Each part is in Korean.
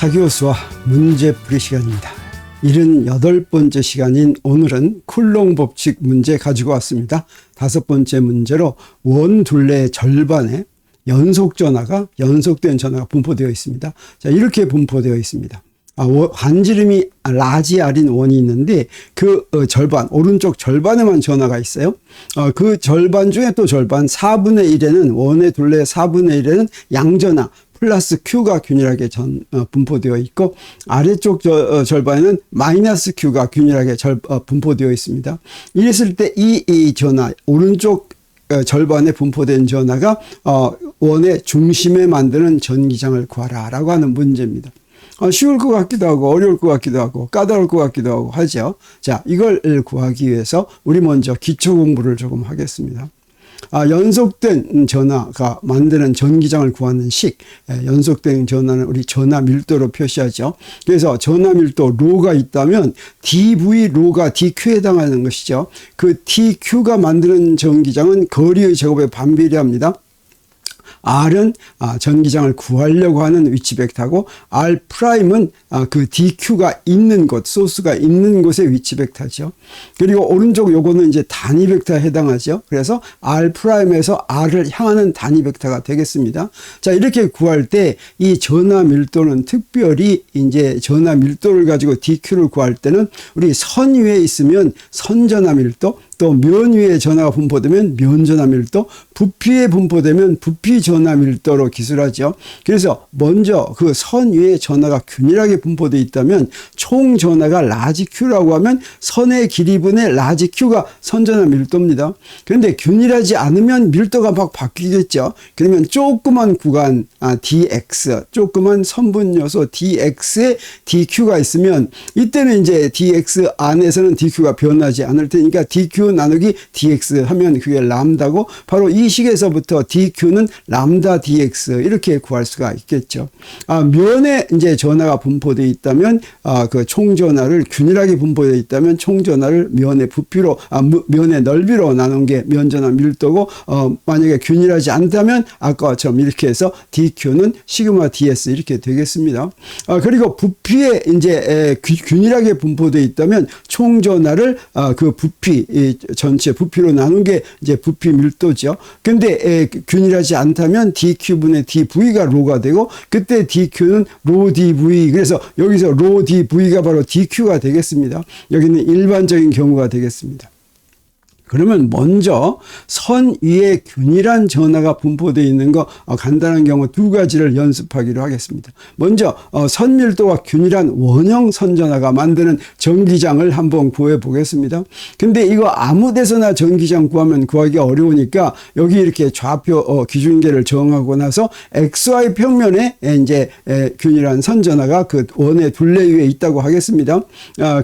차교수와 문제풀이 시간입니다. 78번째 시간인 오늘은 쿨롱 법칙 문제 가지고 왔습니다. 5번째 문제로 원 둘레의 절반에 연속된 전하가 분포되어 있습니다. 자, 이렇게 분포되어 있습니다. 반지름이 라지 R인 원이 있는데 그 절반, 오른쪽 절반에만 전하가 있어요. 그 절반 중에 또 절반 4분의 1에는 원의 둘레의 4분의 1에는 양전하 플러스 Q가 균일하게 분포되어 있고 아래쪽 절반에는 마이너스 Q가 균일하게 분포되어 있습니다. 이랬을 때 이 전하, 오른쪽 절반에 분포된 전하가 원의 중심에 만드는 전기장을 구하라 라고 하는 문제입니다. 쉬울 것 같기도 하고 어려울 것 같기도 하고 까다로울 것 같기도 하고 하죠. 자, 이걸 구하기 위해서 우리 먼저 기초 공부를 조금 하겠습니다. 연속된 전하가 만드는 전기장을 구하는 식, 연속된 전하는 우리 전하 밀도로 표시하죠. 그래서 전하 밀도 로가 있다면 dV 로가 dQ에 해당하는 것이죠. 그 dQ가 만드는 전기장은 거리의 제곱에 반비례합니다. R은 전기장을 구하려고 하는 위치 벡터고 R'은 그 DQ가 있는 곳, 소스가 있는 곳의 위치 벡터죠. 그리고 오른쪽 요거는 이제 단위 벡터에 해당하죠. 그래서 R'에서 R을 향하는 단위 벡터가 되겠습니다. 자, 이렇게 구할 때 이 전하 밀도는 특별히 이제 전하 밀도를 가지고 DQ를 구할 때는 우리 선 위에 있으면 선전하 밀도, 또 면 위에 전하가 분포되면 면전하 밀도, 부피에 분포되면 부피 전하 밀도로 기술하죠. 그래서 먼저 그 선 위에 전하가 균일하게 분포되어 있다면 총 전하가 라지 Q라고 하면 선의 길이분의 라지 Q가 선전하 밀도입니다. 그런데 균일하지 않으면 밀도가 막 바뀌겠죠. 그러면 조그만 구간 dx, 조그만 선분 요소 dx에 dq가 있으면 이때는 이제 dx 안에서는 dq가 변하지 않을 테니까 dq 나누기 dx 하면 그게 람다고, 바로 이 식에서부터 dq는 람다 dx 이렇게 구할 수가 있겠죠. 면에 이제 전하가 분포되어 있다면 그 총전하를 균일하게 분포되어 있다면 총전하를 면의 부피로 면의 넓이로 나눈 게 면전하 밀도고, 만약에 균일하지 않다면 아까처럼 이렇게 해서 dq는 시그마 ds 이렇게 되겠습니다. 그리고 부피에 이제 균일하게 분포되어 있다면 총전하를 그 부피 전체 부피로 나눈 게 이제 부피 밀도죠. 근데 균일하지 않다면 dq분의 dv가 로가 되고, 그때 dq는 로 dv, 그래서 여기서 로 dv가 바로 dq가 되겠습니다. 여기는 일반적인 경우가 되겠습니다. 그러면 먼저 선 위에 균일한 전하가 분포되어 있는 거 간단한 경우 두 가지를 연습하기로 하겠습니다. 먼저 선 밀도가 균일한 원형 선전하가 만드는 전기장을 한번 구해 보겠습니다. 근데 이거 아무 데서나 전기장 구하면 구하기가 어려우니까 여기 이렇게 좌표 기준계를 정하고 나서 XY 평면에 이제 균일한 선전하가 그 원의 둘레 위에 있다고 하겠습니다.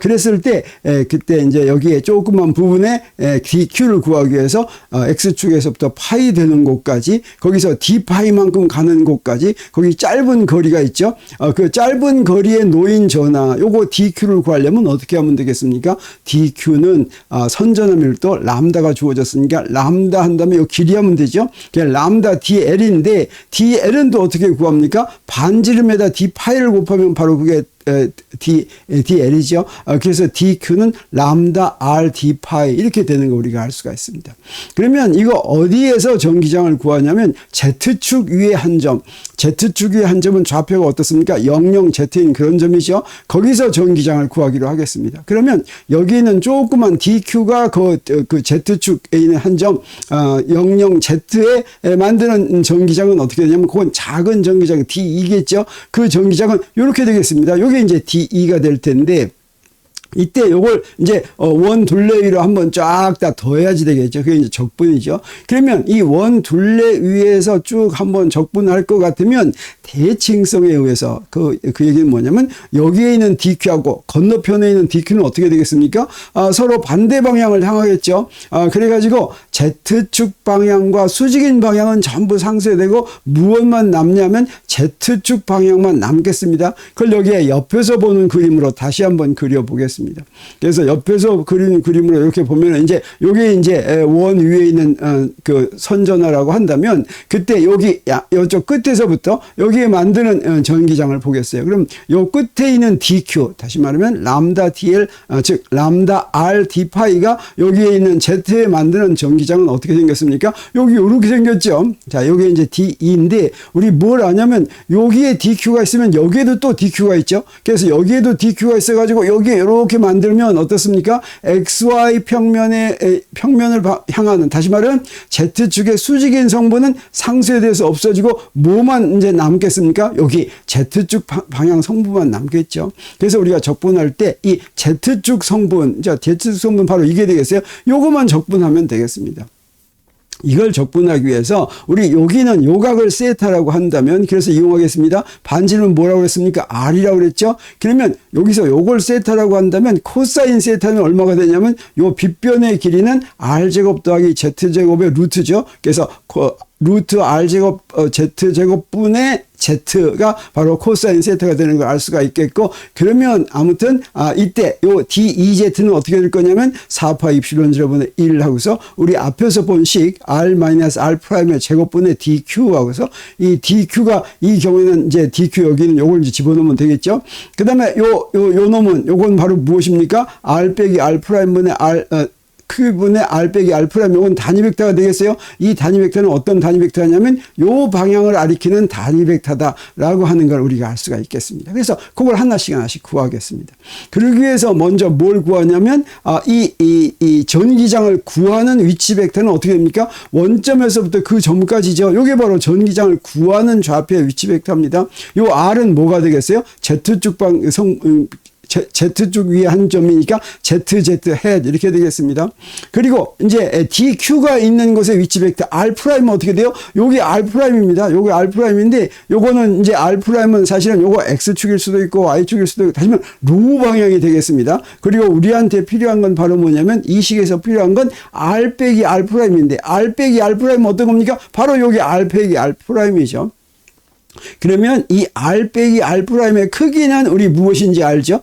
그랬을 때 그때 이제 여기에 조그만 부분에 dq를 구하기 위해서 x축에서부터 파이 되는 곳까지, 거기서 d파이만큼 가는 곳까지, 거기 짧은 거리가 있죠. 그 짧은 거리에 놓인 전하, 요거 dq를 구하려면 어떻게 하면 되겠습니까? dq는 선전하 밀도 람다가 주어졌으니까 람다 한 다음에 요 길이 하면 되죠. 그냥 람다 dl인데 dl은 또 어떻게 구합니까? 반지름에다 d파이를 곱하면 바로 그게 dl이죠. 그래서 dq는 람다 r d파이 이렇게 되는 거 우리가 알 수가 있습니다. 그러면 이거 어디에서 전기장을 구하냐면 z축 위에 한 점, z축 위에 한 점은 좌표가 어떻습니까? 00z인 그런 점이죠. 거기서 전기장을 구하기로 하겠습니다. 그러면 여기는 조그만 dq가 그 z축에 있는 한 점 00z에 만드는 전기장은 어떻게 되냐면 그건 작은 전기장 d2겠죠. 그 전기장은 이렇게 되겠습니다. 이게 이제 D2가 될 텐데, 이때 요걸 이제 원 둘레 위로 한번 쫙 다 더해야지 되겠죠. 그게 이제 적분이죠. 그러면 이 원 둘레 위에서 쭉 한번 적분할 것 같으면 대칭성에 의해서 그 얘기는 뭐냐면 여기에 있는 dq하고 건너편에 있는 dq는 어떻게 되겠습니까? 서로 반대 방향을 향하겠죠. 그래가지고 z축 방향과 수직인 방향은 전부 상쇄되고 무엇만 남냐면 z축 방향만 남겠습니다. 그걸 여기에 옆에서 보는 그림으로 다시 한번 그려보겠습니다. 그렸습니다. 그래서 옆에서 그린 그림으로 이렇게 보면 이제 요게 이제 원 위에 있는 그 선전화라고 한다면 그때 여기 이쪽 끝에서부터 여기에 만드는 전기장을 보겠어요. 그럼 요 끝에 있는 DQ, 다시 말하면 람다 DL, 즉 람다 R D 파이가 여기에 있는 Z에 만드는 전기장은 어떻게 생겼습니까? 여기 이렇게 생겼죠. 자, 여기 이제 DE인데 우리 뭘 아냐면 여기에 DQ가 있으면 여기에도 또 DQ가 있죠. 그래서 여기에도 DQ가 있어가지고 여기에 이렇게 만들면 어떻습니까? XY 평면을 향하는, 다시 말하면 Z축의 수직인 성분은 상쇄돼서 없어지고 뭐만 이제 남겠습니까? 여기 Z축 방향 성분만 남겠죠. 그래서 우리가 적분할 때 이 Z축 성분, 자, Z축 성분 바로 이게 되겠어요. 요거만 적분하면 되겠습니다. 이걸 적분하기 위해서 우리 여기는 요각을 세타라고 한다면, 그래서 이용하겠습니다. 반지름은 뭐라고 그랬습니까? R이라고 그랬죠? 그러면 여기서 요걸 세타라고 한다면 코사인 세타는 얼마가 되냐면 요 빗변의 길이는 R제곱 더하기 Z제곱의 루트죠. 그래서 루트 R제곱 Z제곱분의 Z가 바로 코사인 세타가 되는 걸 알 수가 있겠고, 그러면 아무튼 이때 요 DEZ는 어떻게 될 거냐면 4파 입실론 제곱분의 1 하고서 우리 앞에서 본 식 R-R'의 제곱분의 DQ 하고서 이 DQ가 이 경우에는 이제 DQ 여기는 요걸 이제 집어넣으면 되겠죠. 그 다음에 요 놈은 요건 바로 무엇입니까? R 빼기 R'분의 크기분의 R 빼기 R 프라임, 이건 단위 벡터가 되겠어요. 이 단위 벡터는 어떤 단위 벡터냐면 요 방향을 가리키는 단위 벡터다라고 하는 걸 우리가 알 수가 있겠습니다. 그래서 그걸 하나씩 구하겠습니다. 그러기 위해서 먼저 뭘 구하냐면 이 전기장을 구하는 위치 벡터는 어떻게 됩니까? 원점에서부터 그 점까지죠. 요게 바로 전기장을 구하는 좌표의 위치 벡터입니다. 요 R은 뭐가 되겠어요? Z축 Z축 위에 한 점이니까 ZZ head 이렇게 되겠습니다. 그리고 이제 DQ가 있는 곳의 위치 벡터 R'은 어떻게 돼요? 요게 R'입니다. 요게 R'인데 요거는 이제 R'은 사실은 요거 X축일 수도 있고 Y축일 수도 있고, 다시 말하면 로 방향이 되겠습니다. 그리고 우리한테 필요한 건 바로 뭐냐면 이 식에서 필요한 건 R 빼기 R'인데 R 빼기 R'은 어떤 겁니까? 바로 요게 R 빼기 R'이죠. 그러면 이 R 빼기 R'의 크기는 우리 무엇인지 알죠?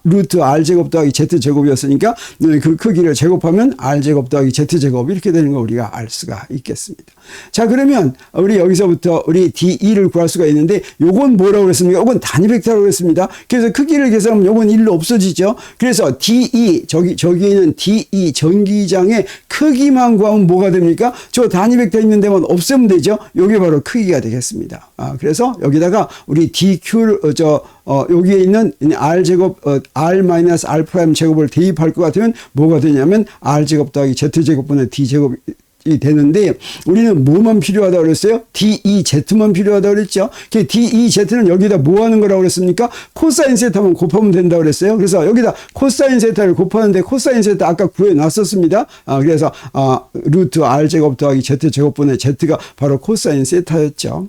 루트 R제곱 더하기 Z제곱이었으니까 그 크기를 제곱하면 R제곱 더하기 Z제곱 이렇게 되는 거 우리가 알 수가 있겠습니다. 자, 그러면 우리 여기서부터 우리 DE를 구할 수가 있는데 요건 뭐라고 그랬습니까? 요건 단위 벡터라고 그랬습니다. 그래서 크기를 계산하면 요건 1로 없어지죠. 그래서 DE, 저기에 있는 DE 전기장의 크기만 구하면 뭐가 됩니까? 저 단위 벡터 있는 데만 없애면 되죠. 요게 바로 크기가 되겠습니다. 그래서 여기다가 우리 DQ를 여기에 있는 R제곱 R-R' 제곱을 대입할 것 같으면 뭐가 되냐면 R제곱 더하기 Z제곱분의 D제곱이 되는데, 우리는 뭐만 필요하다고 그랬어요? DEZ만 필요하다고 그랬죠. DEZ는 여기다 뭐 하는 거라고 그랬습니까? 코사인 세타만 곱하면 된다고 그랬어요. 그래서 여기다 코사인 세타를 곱하는데 코사인 세타 아까 구해 놨었습니다. 그래서 루트 R제곱 더하기 Z제곱분의 Z가 바로 코사인 세타였죠.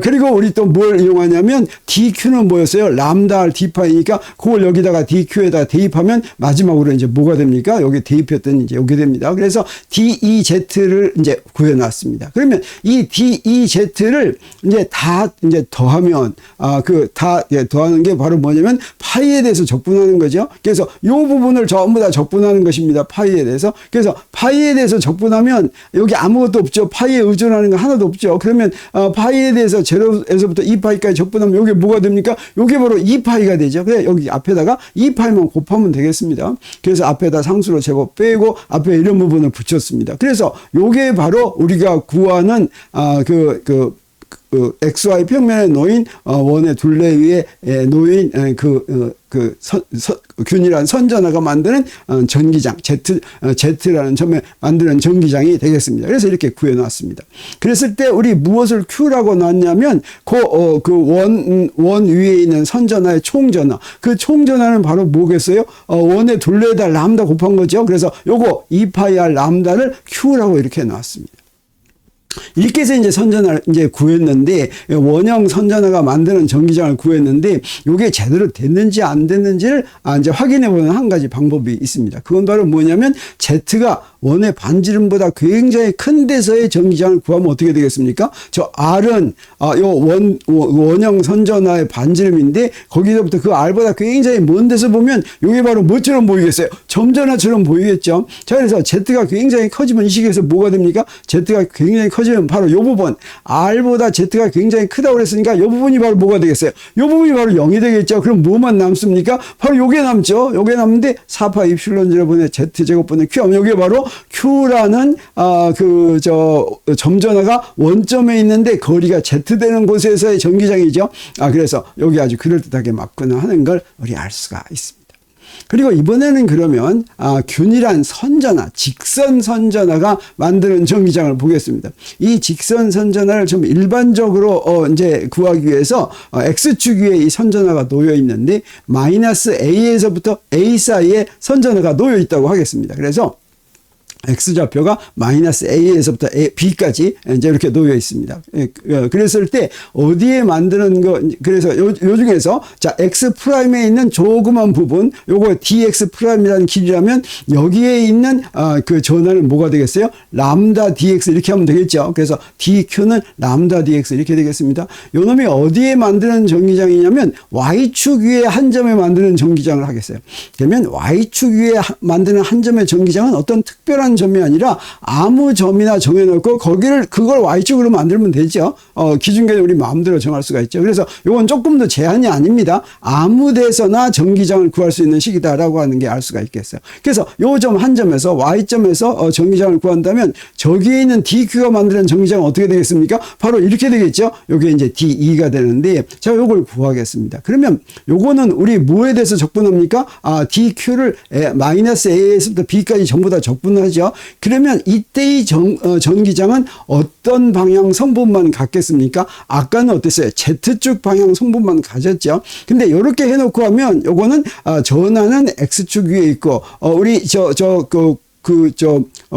그리고 우리 또 뭘 이용하냐면 DQ는 뭐였어요? 람다 R D파이니까 그걸 여기다가 DQ에다 대입하면 마지막으로 이제 뭐가 됩니까? 여기 대입했더니 이제 여기 됩니다. 그래서 DEZ를 이제 구해놨습니다. 그러면 이 DEZ를 이제 다 이제 더하면 더하는 게 바로 뭐냐면 파이에 대해서 적분하는 거죠. 그래서 이 부분을 전부 다 적분하는 것입니다. 파이에 대해서. 그래서 파이에 대해서 적분하면 여기 아무것도 없죠. 파이에 의존하는 거 하나도 없죠. 그러면 파이에 대해서 제로에서부터 2파이까지 적분하면 이게 뭐가 됩니까? 이게 바로 2파이가 되죠. 그래 여기 앞에다가 2파이만 곱하면 되겠습니다. 그래서 앞에다 상수로 제곱 빼고 앞에 이런 부분을 붙였습니다. 그래서 이게 바로 우리가 구하는 XY 평면에 놓인 원의 둘레 위에 놓인 균일한 선전화가 만드는 전기장 Z라는 점에 만드는 전기장이 되겠습니다. 그래서 이렇게 구해놨습니다. 그랬을 때 우리 무엇을 Q라고 놨냐면 원 위에 있는 선전화의 총전화, 그 총전화는 바로 뭐겠어요? 원의 둘레에다 람다 곱한 거죠. 그래서 요거 2파이 R 람다를 Q라고 이렇게 놨습니다. 이렇게 해서 이제 선전화를 이제 구했는데, 원형 선전화가 만드는 전기장을 구했는데, 이게 제대로 됐는지 안 됐는지를 이제 확인해 보는 한 가지 방법이 있습니다. 그건 바로 뭐냐면, Z가 원의 반지름보다 굉장히 큰 데서의 전기장을 구하면 어떻게 되겠습니까? 저 R은 원형 선전화의 반지름인데, 거기서부터 그 R보다 굉장히 먼 데서 보면 이게 바로 뭐처럼 보이겠어요? 점전화처럼 보이겠죠? 자, 그래서 Z가 굉장히 커지면 이 시기에서 뭐가 됩니까? Z가 굉장히 커지면 바로 이 부분, R보다 Z가 굉장히 크다고 그랬으니까 이 부분이 바로 뭐가 되겠어요? 이 부분이 바로 0이 되겠죠? 그럼 뭐만 남습니까? 바로 요게 남죠? 요게 남는데 4파 입실론 제곱분의 Z제곱분의 Q 하면 요게 바로 Q라는 점전화가 원점에 있는데 거리가 Z 되는 곳에서의 전기장이죠. 그래서 여기 아주 그럴듯하게 맞구나 하는 걸 우리 알 수가 있습니다. 그리고 이번에는 그러면 균일한 선전화, 직선 선전화가 만드는 전기장을 보겠습니다. 이 직선 선전화를 좀 일반적으로 이제 구하기 위해서 X축 위에 이 선전화가 놓여 있는데 마이너스 A에서부터 A 사이에 선전화가 놓여 있다고 하겠습니다. 그래서 X좌표가 마이너스 A에서부터 B까지 이제 이렇게 놓여 있습니다. 그랬을 때 어디에 만드는 거, 그래서 요 중에서 자, X'에 있는 조그만 부분, 요거 DX'이라는 길이라면 여기에 있는 그 전화는 뭐가 되겠어요? 람다 DX 이렇게 하면 되겠죠. 그래서 DQ는 람다 DX 이렇게 되겠습니다. 요 놈이 어디에 만드는 전기장이냐면 Y축 위에 한 점에 만드는 전기장을 하겠어요. 그러면 Y축 위에 만드는 한 점의 전기장은 어떤 특별한 점이 아니라 아무 점이나 정해놓고 그걸 Y축으로 만들면 되죠. 기준계는 우리 마음대로 정할 수가 있죠. 그래서 이건 조금 더 제한이 아닙니다. 아무 데서나 전기장을 구할 수 있는 식이다라고 하는 게 알 수가 있겠어요. 그래서 요 점 한 점에서 Y점에서 전기장을 구한다면 저기에 있는 DQ가 만드는 전기장은 어떻게 되겠습니까? 바로 이렇게 되겠죠. 요게 이제 DE가 되는데 자, 요걸 구하겠습니다. 그러면 요거는 우리 뭐에 대해서 적분합니까? DQ를 마이너스 A에서부터 B까지 전부 다 적분하죠. 그러면 이때의 전기장은 어떤 방향 성분만 갖겠습니까? 아까는 어땠어요? Z축 방향 성분만 가졌죠. 근데 이렇게 해놓고 하면 요거는 전하는 X축 위에 있고 우리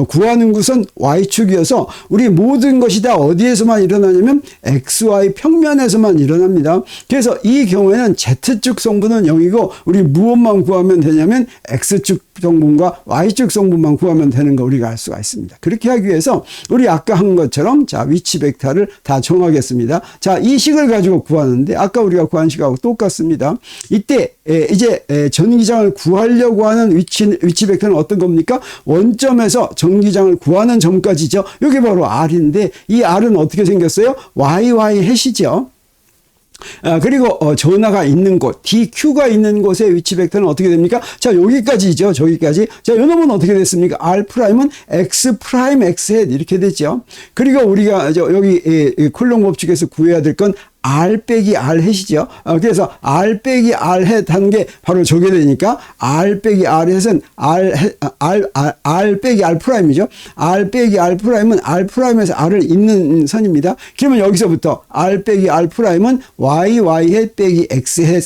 구하는 곳은 Y축이어서 우리 모든 것이 다 어디에서만 일어나냐면 XY 평면에서만 일어납니다. 그래서 이 경우에는 Z축 성분은 0이고 우리 무엇만 구하면 되냐면 X축 성분과 Y축 성분만 구하면 되는 거 우리가 알 수가 있습니다. 그렇게 하기 위해서 우리 아까 한 것처럼 자, 위치 벡터를 다 정하겠습니다. 자, 이 식을 가지고 구하는데 아까 우리가 구한 식하고 똑같습니다. 이때 이제 전기장을 구하려고 하는 위치 벡터는 어떤 겁니까? 원점에서 전기장을 구하는 점까지죠. 이게 바로 R인데 이 R은 어떻게 생겼어요? YY 해시죠. 그리고 전하가 있는 곳, DQ가 있는 곳의 위치 벡터는 어떻게 됩니까? 자, 여기까지죠. 저기까지. 자, 요 놈은 어떻게 됐습니까? R'은 X 프라임 X 햇 이렇게 됐죠. 그리고 우리가 여기 쿨롱 법칙에서 구해야 될 건 R 빼기 R 햇이죠. 그래서 R 빼기 R 햇 하는 게 바로 저게 되니까 R 빼기 R 햇은 R 빼기 R 프라임이죠. R 빼기 R 프라임은 R 프라임에서 R을 잇는 선입니다. 그러면 여기서부터 R 빼기 R 프라임은 Y Y 햇 빼기 X 햇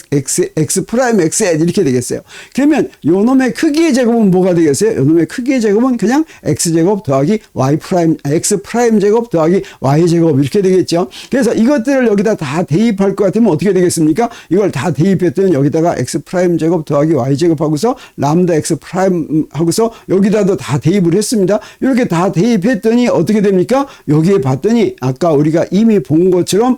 X 프라임 X 햇 이렇게 되겠어요. 그러면 요 놈의 크기의 제곱은 뭐가 되겠어요? 요 놈의 크기의 제곱은 그냥 X 제곱 더하기 Y 프라임 X 프라임 제곱 더하기 Y 제곱 이렇게 되겠죠. 그래서 이것들을 여기다 다 대입할 것 같으면 어떻게 되겠습니까? 이걸 다 대입했더니 여기다가 X 프라임 제곱 더하기 Y 제곱 하고서 람다 X 프라임 하고서 여기다도 다 대입을 했습니다. 이렇게 다 대입했더니 어떻게 됩니까? 여기에 봤더니 아까 우리가 이미 본 것처럼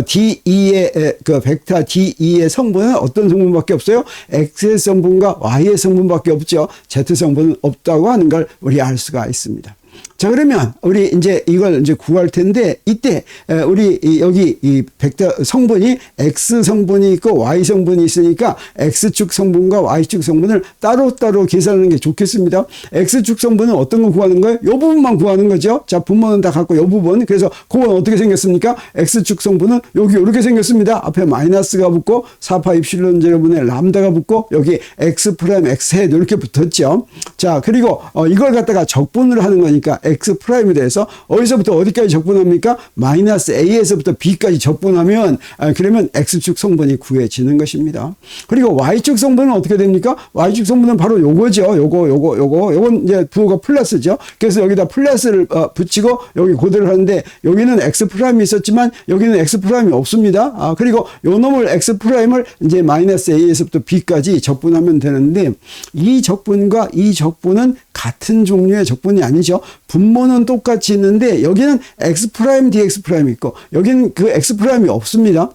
DE의 그 벡터 DE의 성분은 어떤 성분밖에 없어요? X의 성분과 Y의 성분밖에 없죠. Z 성분은 없다고 하는 걸 우리 알 수가 있습니다. 자, 그러면 우리 이제 이걸 이제 구할 텐데 이때 우리 여기 이 벡터 성분이 X 성분이 있고 Y 성분이 있으니까 X축 성분과 Y축 성분을 따로따로 계산하는 게 좋겠습니다. X축 성분은 어떤 거 구하는 거예요? 이 부분만 구하는 거죠. 자, 분모는 다 갖고 이 부분. 그래서 그건 어떻게 생겼습니까? X축 성분은 여기 이렇게 생겼습니다. 앞에 마이너스가 붙고 4파 입실론 제곱분의 람다가 붙고 여기 X 프라임 X 햇 이렇게 붙었죠. 자, 그리고 이걸 갖다가 적분을 하는 거니까 적분합니까? x 프라임에 대해서 어디서부터 어디까지 적분합니까? 마이너스 a에서부터 b까지 적분하면 그러면 x축 성분이 구해지는 것입니다. 그리고 y축 성분은 어떻게 됩니까? y축 성분은 바로 요거죠. 요건 이제 부호가 플러스죠. 그래서 여기다 플러스를 붙이고 여기 고대를 하는데 여기는 x 프라임이 있었지만 여기는 x 프라임이 없습니다. 그리고 요 놈을 x 프라임을 이제 마이너스 a에서부터 b까지 적분하면 되는데 이 적분과 이 적분은 같은 종류의 적분이 아니죠. 분모는 똑같이 있는데 여기는 x 프라임 dx 프라임이 있고 여기는 그 x 프라임이 없습니다.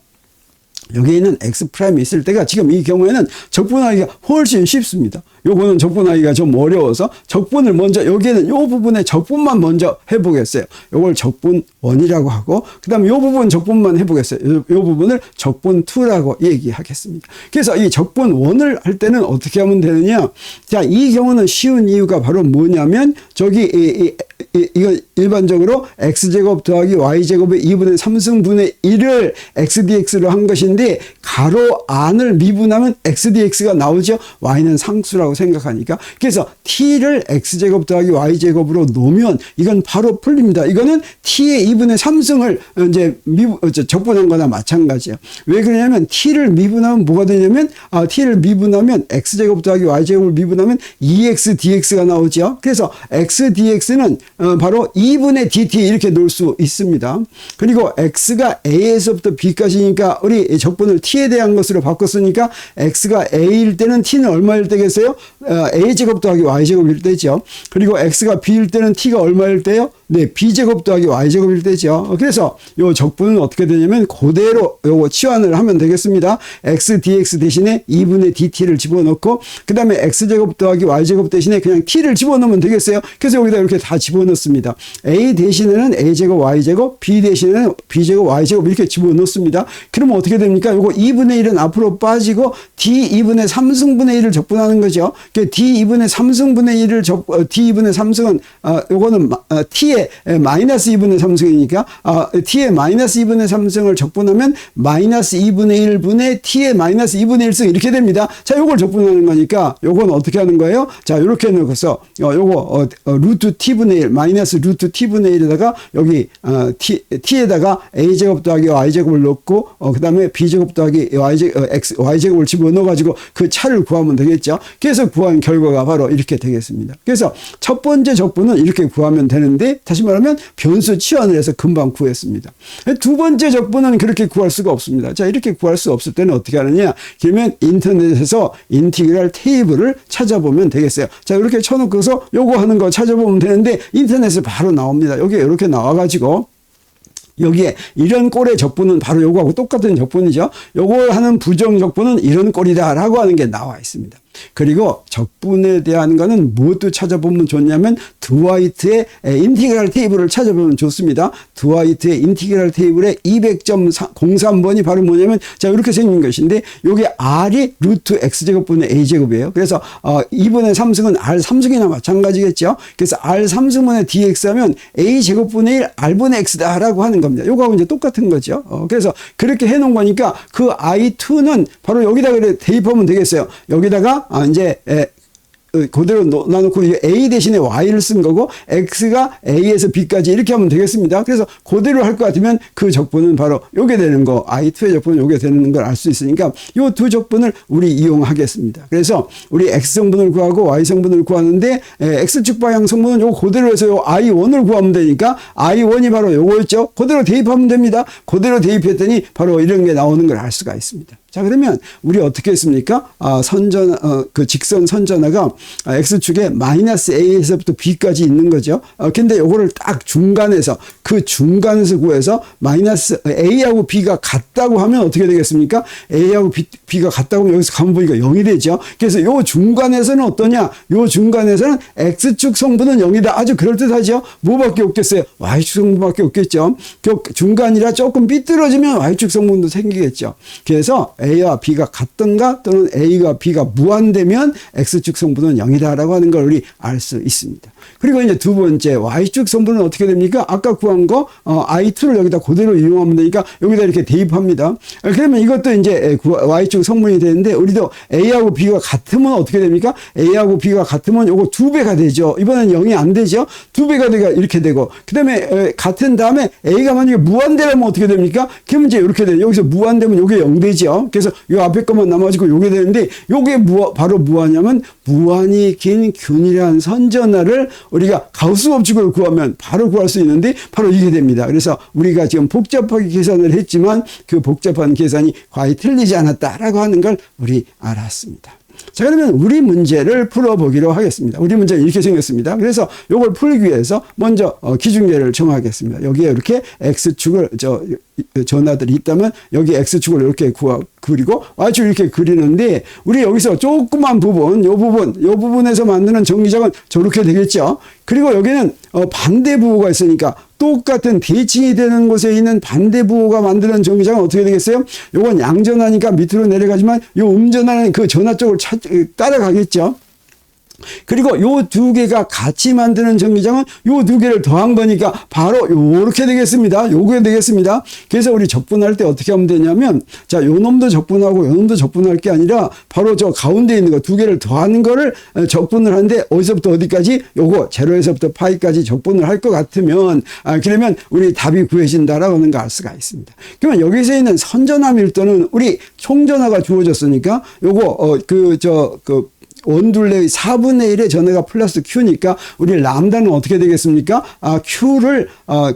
여기에는 x 프라임이 있을 때가 지금 이 경우에는 적분하기가 훨씬 쉽습니다. 요거는 적분하기가 좀 어려워서 적분을 먼저 여기에는 요 부분에 적분만 먼저 해보겠어요. 요걸 적분 1이라고 하고 그 다음에 요 부분 적분만 해보겠어요. 요 부분을 적분 2라고 얘기하겠습니다. 그래서 이 적분 1을 할 때는 어떻게 하면 되느냐. 자, 이 경우는 쉬운 이유가 바로 뭐냐면 저기 이거 일반적으로 x제곱 더하기 y제곱의 2분의 3승분의 1을 xdx로 한 것인데 가로 안을 미분하면 xdx가 나오죠. y는 상수라고 생각하니까. 그래서 t를 x제곱 더하기 y제곱으로 놓으면 이건 바로 풀립니다. 이거는 t의 2분의 3승을 이제 적분한 거나 마찬가지예요. 왜 그러냐면 t를 미분하면 뭐가 되냐면 t를 미분하면 x제곱 더하기 y제곱을 미분하면 2x dx가 나오죠. 그래서 x dx는 바로 2분의 dt 이렇게 놓을 수 있습니다. 그리고 x가 a에서부터 b까지니까 우리 적분을 t에 대한 것으로 바꿨으니까 x가 a일 때는 t는 얼마일 때겠어요? a제곱 더하기 y제곱일 때죠. 그리고 x가 b일 때는 t가 얼마일 때요? 네, b제곱 더하기 y제곱일 때죠. 그래서 요 적분은 어떻게 되냐면 그대로 요거 치환을 하면 되겠습니다. x dx 대신에 2분의 dt를 집어넣고 그 다음에 x제곱 더하기 y제곱 대신에 그냥 t를 집어넣으면 되겠어요. 그래서 여기다 이렇게 다 집어넣습니다. a 대신에는 a제곱 y제곱, b 대신에는 b제곱 y제곱 이렇게 집어넣습니다. 그러면 어떻게 됩니까? 요거 2분의 1은 앞으로 빠지고 d 2분의 3승분의 1을 적분하는 거죠. d 2분의 3승분의 1을 d 2분의 3승은 요거는 t의 마이너스 2분의 3승이니까 t의 마이너스 2분의 3승을 적분하면 마이너스 2분의 1분의 t의 마이너스 2분의 1승 이렇게 됩니다. 자, 요걸 적분하는 거니까 요건 어떻게 하는 거예요? 자, 요렇게 넣어서 요거 루트 t분의 1 마이너스 루트 t분의 1에다가 여기 t에다가 a제곱 더하기 y제곱을 넣고 그 다음에 b제곱 더하기 y제곱을 집어넣어 가지고 그 차를 구하면 되겠죠. 그래서 구한 결과가 바로 이렇게 되겠습니다. 그래서 첫 번째 적분은 이렇게 구하면 되는데 다시 말하면 변수 치환을 해서 금방 구했습니다. 두 번째 적분은 그렇게 구할 수가 없습니다. 자, 이렇게 구할 수 없을 때는 어떻게 하느냐? 그러면 인터넷에서 인티그랄 테이블을 찾아보면 되겠어요. 자, 이렇게 쳐놓고서 요거 하는 거 찾아보면 되는데 인터넷에 바로 나옵니다. 여기 이렇게 나와가지고 여기에 이런 꼴의 적분은 바로 요거하고 똑같은 적분이죠. 요걸 하는 부정 적분은 이런 꼴이다라고 하는 게 나와 있습니다. 그리고 적분에 대한 거는 무엇도 찾아보면 좋냐면 드와이트의 인티그랄 테이블을 찾아보면 좋습니다. 드와이트의 인티그랄 테이블의 200.03번이 바로 뭐냐면 자, 이렇게 생긴 것인데 여기 r이 루트 x제곱분의 a제곱이에요. 그래서 2분의 3승은 r 3승이나 마찬가지겠죠. 그래서 r 3승분의 dx 하면 a제곱분의 1 r분의 x다라고 하는 겁니다. 요거하고 이제 똑같은 거죠. 그래서 그렇게 해놓은 거니까 그 i2는 바로 여기다가 대입하면 되겠어요. 여기다가 이제 그대로 놔놓고 a 대신에 y를 쓴 거고 x가 a에서 b까지 이렇게 하면 되겠습니다. 그래서 그대로 할 것 같으면 그 적분은 바로 요게 되는 거 i2의 적분은 요게 되는 걸 알 수 있으니까 요 두 적분을 우리 이용하겠습니다. 그래서 우리 x성분을 구하고 y성분을 구하는데 x축 방향 성분은 요 그대로 해서 요 i1을 구하면 되니까 i1이 바로 요거였죠. 그대로 대입하면 됩니다. 그대로 대입했더니 바로 이런 게 나오는 걸 알 수가 있습니다. 자, 그러면 우리 어떻게 했습니까? 그 직선 선전화가 x축에 마이너스 a에서부터 b까지 있는 거죠. 근데 요거를 딱 중간에서 그 중간에서 구해서 마이너스 a하고 b가 같다고 하면 어떻게 되겠습니까? a하고 b가 같다고 하면 여기서 가만 보니까 0이 되죠. 그래서 요 중간에서는 어떠냐? 요 중간에서는 x축 성분은 0이다. 아주 그럴듯하죠. 뭐밖에 없겠어요? y축 성분밖에 없겠죠. 그 중간이라 조금 삐뚤어지면 y축 성분도 생기겠죠. 그래서 a와 b가 같던가 또는 a와 b가 무한되면 x축 성분은 성분은 0이다라고 하는 걸 우리 알 수 있습니다. 그리고 이제 두 번째 Y축 성분은 어떻게 됩니까? 아까 구한 거 I2를 여기다 그대로 이용하면 되니까 여기다 이렇게 대입합니다. 그러면 이것도 이제 Y축 성분이 되는데 우리도 A하고 B가 같으면 어떻게 됩니까? A하고 B가 같으면 요거 2배가 되죠. 이번엔 0이 안 되죠. 2배가 되가 이렇게 되고 그다음에 같은 다음에 A가 만약에 무한대라면 어떻게 됩니까? 그러면 이제 이렇게 돼요. 여기서 무한대면 요게 0 되죠. 그래서 요 앞에 것만 남아지고 요게 되는데 요게 바로 뭐하냐면 무한히 긴 균일한 선전하를 우리가 가우스 법칙으로 구하면 바로 구할 수 있는데 바로 이게 됩니다. 그래서 우리가 지금 복잡하게 계산을 했지만 그 복잡한 계산이 거의 틀리지 않았다라고 하는 걸 우리 알았습니다. 자, 그러면 우리 문제를 풀어보기로 하겠습니다. 우리 문제는 이렇게 생겼습니다. 그래서 이걸 풀기 위해서 먼저 기준계를 정하겠습니다. 여기에 이렇게 X축을 전하들이 있다면 여기 X축을 이렇게 그리고 Y축을 이렇게 그리는데 우리 여기서 조그만 부분, 요 부분에서 만드는 정기장은 저렇게 되겠죠. 그리고 여기는 반대부호가 있으니까 똑같은 대칭이 되는 곳에 있는 반대부호가 만드는 정기장은 어떻게 되겠어요? 요건 양전하니까 밑으로 내려가지만 요 음전하는 그 전하 쪽을 따라가겠죠. 그리고 요 두 개가 같이 만드는 전기장은 요 두 개를 더한 거니까 바로 요렇게 되겠습니다. 요게 되겠습니다. 그래서 우리 적분할 때 어떻게 하면 되냐면 자, 요 놈도 적분하고 요 놈도 적분할 게 아니라 바로 저 가운데 있는 거 두 개를 더하는 거를 적분을 하는데 어디서부터 어디까지? 요거 제로에서부터 파이까지 적분을 할 것 같으면 그러면 우리 답이 구해진다라고 하는 거 알 수가 있습니다. 그러면 여기서 있는 선전화 밀도는 우리 총전화가 주어졌으니까 요거 원둘레의 4분의 1의 전해가 플러스 Q니까 우리 람다는 어떻게 되겠습니까? Q를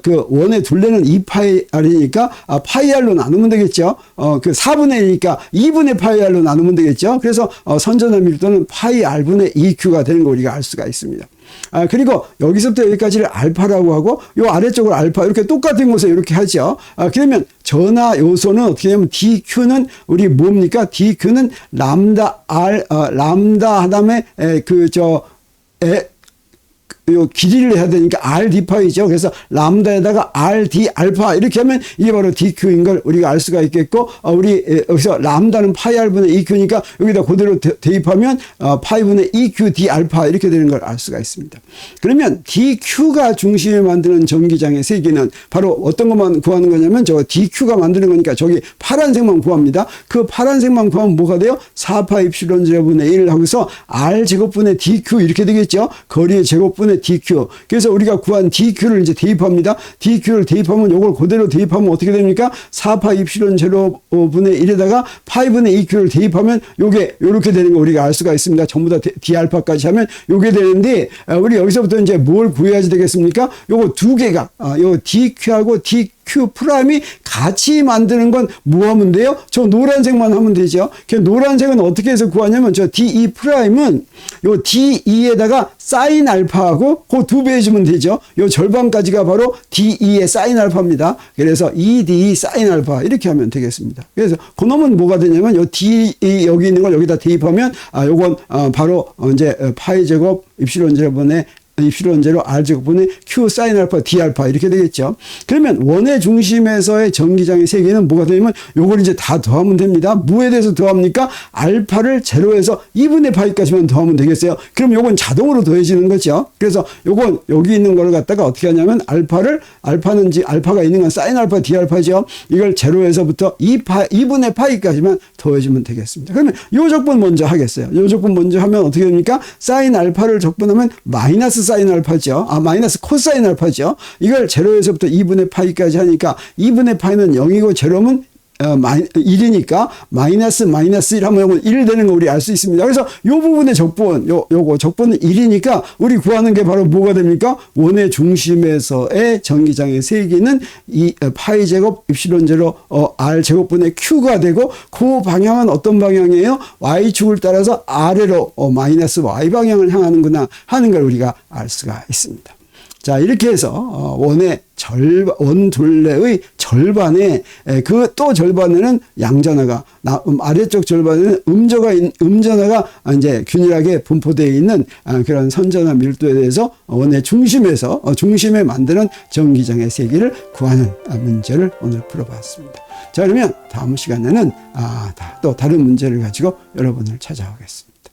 그 원의 둘레는 2파이R이니까 파이R로 나누면 되겠죠. 그 4분의 1이니까 2분의 파이R로 나누면 되겠죠. 그래서 선전화 밀도는 파이R분의 2Q가 되는 거 우리가 알 수가 있습니다. 그리고 여기서부터 여기까지를 알파라고 하고 요 아래쪽을 알파 이렇게 똑같은 곳에 이렇게 하죠. 그러면 전하 요소는 어떻게 되냐면 DQ는 우리 뭡니까? DQ는 람다 R 람다 하다음에 요 길이를 해야 되니까 RD파이죠. 그래서 람다에다가 RD 알파 이렇게 하면 이게 바로 DQ인 걸 우리가 알 수가 있겠고 우리 여기서 람다는 파이 R분의 EQ니까 여기다 그대로 대입하면 파이분의 EQ D 알파 이렇게 되는 걸 알 수가 있습니다. 그러면 DQ가 중심에 만드는 전기장의 세기는 바로 어떤 것만 구하는 거냐면 저 DQ가 만드는 거니까 저기 파란색만 구합니다. 그 파란색만 구하면 뭐가 돼요? 4파 입실론 제곱분의 1 하고서 R 제곱분의 DQ 이렇게 되겠죠. 거리의 제곱분의 DQ. 그래서 우리가 구한 DQ를 이제 대입합니다. DQ를 대입하면 이걸 그대로 대입하면 어떻게 됩니까? 4파 입실론 제로분의 1에다가 파이분의 EQ를 대입하면 요게 요렇게 되는 거 우리가 알 수가 있습니다. 전부 다 D알파까지 하면 요게 되는데 우리 여기서부터 이제 뭘 구해야지 되겠습니까? 요거 두 개가 요 DQ하고 Q 프라임이 같이 만드는 건 뭐 하면 돼요? 저 노란색만 하면 되죠. 그 노란색은 어떻게 해서 구하냐면 저 DE 프라임은 요 DE에다가 사인 알파하고 그 두 배 해주면 되죠. 요 절반까지가 바로 DE의 사인 알파입니다. 그래서 EDE 사인 알파 이렇게 하면 되겠습니다. 그래서 그 놈은 뭐가 되냐면 요 DE 여기 있는 걸 여기다 대입하면 요건 바로 이제 파이 제곱 입실론 제곱분의 입실론 제로 R 제곱분의 Q 사인 알파 D 알파 이렇게 되겠죠. 그러면 원의 중심에서의 전기장의 세기는 뭐가 되냐면 요걸 이제 다 더하면 됩니다. 뭐에 대해서 더합니까? 알파를 제로에서 2분의 파이까지만 더하면 되겠어요. 그럼 요건 자동으로 더해지는 거죠. 그래서 요건 여기 있는 거를 갖다가 어떻게 하냐면 알파는 알파가 있는 건 사인 알파 D 알파죠. 이걸 제로에서부터 2분의 파이까지만 더해주면 되겠습니다. 그러면 요 적분 먼저 하겠어요. 요 적분 먼저 하면 어떻게 됩니까? 사인 알파를 적분하면 마이너스 사인 알파죠. 마이너스 코사인 알파죠. 이걸 제로에서부터 2분의 파이까지 하니까 2분의 파이는 0이고 제로면 1이니까 마이너스 1 하면 1 되는 거 우리 알 수 있습니다. 그래서 요 부분의 적분, 요거 적분은 1이니까 우리 구하는 게 바로 뭐가 됩니까? 원의 중심에서의 전기장의 세기는 이 파이 제곱 입실론 제로 R 제곱분의 Q가 되고 그 방향은 어떤 방향이에요? Y축을 따라서 아래로 마이너스 Y 방향을 향하는구나 하는 걸 우리가 알 수가 있습니다. 자, 이렇게 해서 원 둘레의 절반에 그 또 절반에는 양전하가 아래쪽 절반에는 음전하가 이제 균일하게 분포되어 있는 그런 선전화 밀도에 대해서 원의 중심에 만드는 전기장의 세기를 구하는 문제를 오늘 풀어봤습니다. 자, 그러면 다음 시간에는 또 다른 문제를 가지고 여러분을 찾아오겠습니다.